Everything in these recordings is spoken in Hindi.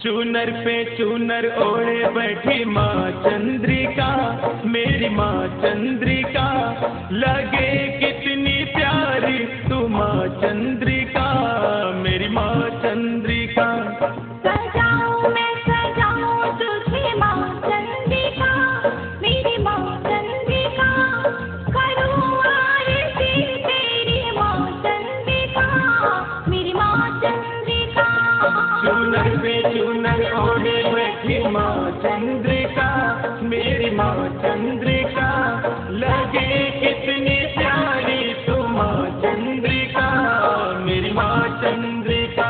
चूनर पे चूनर ओढ़े बैठी माँ चंद्रिका, मेरी माँ चंद्रिका, लगे कितनी प्यारी तू माँ चंद्रिका, मेरी माँ चंद्रिका। सजाऊं मैं सजाऊं तुझे माँ चंद्रिका, मेरी माँ चंद्रिका, करूँ आरती तेरी माँ चंद्रिका, मेरी माँ चंद्रिका। चूनर पे चूनर ओढ़े बैठी माँ चंद्रिका, मेरी माँ चंद्रिका, लगे कितनी प्यारी तू माँ चंद्रिका, मेरी माँ चंद्रिका।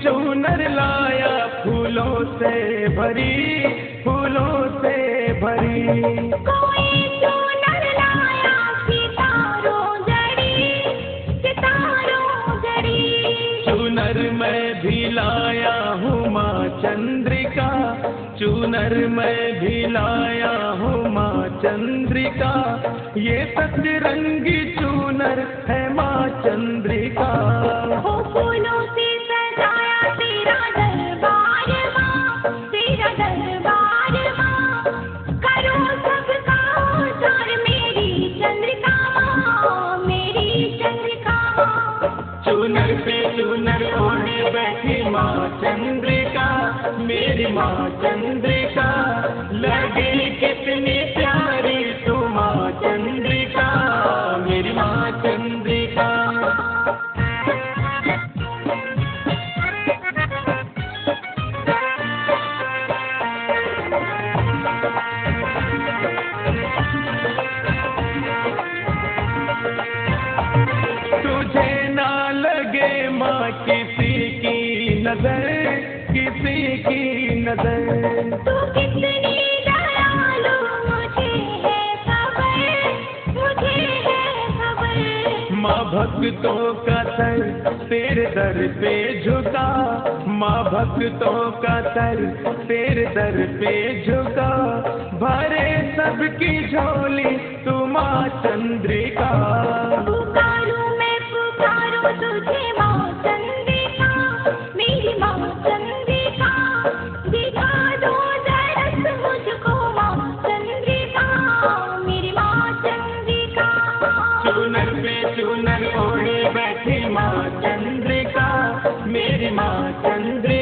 चूनर लाया फूलों से भरी, फूलों से भरी। कोई चूनर लाया सितारों जड़ी, सितारों जड़ी। चूनर मैं भी लाया हूँ माँ चंद्रिका, चूनर मैं भी लाया हूँ माँ चंद्रिका, ये सतरंगी चूनर है माँ चंद्रिका। हो फूलों से सजाया तेरा दरबार माँ, तेरा दरबार माँ, करो सबका उद्धार मेरी चंद्रिका माँ, मेरी चंद्रिका माँ। चूनर पे चूनर ओढ़े बैठी माँ चंद्रिका, मेरी माँ चंद्रिका, लगी कितनी प्यारी तू माँ चंद्रिका, मेरी माँ चंद्रिका। तुझे ना लगे माँ किसी की नजर, किसी की नजर। तू कितनी दयालु मुझे है खबर, मुझे है खबर। माँ भक्तों का सर तेरे दर पे झुका, माँ भक्तों का सर तेरे दर पे झुका, भरे सबकी झोली तू माँ चंद्रिका। पुकारूं मैं पुकारूं तुझे माँ चंद्रिका, मेरी माँ चंद्रिका, दिखा दो दरस मुझको माँ चंद्रिका, मेरी माँ चंद्रिका। चूनर पे चूनर ओढ़े बैठी माँ चंद्रिका, मेरी माँ चंद्रिका।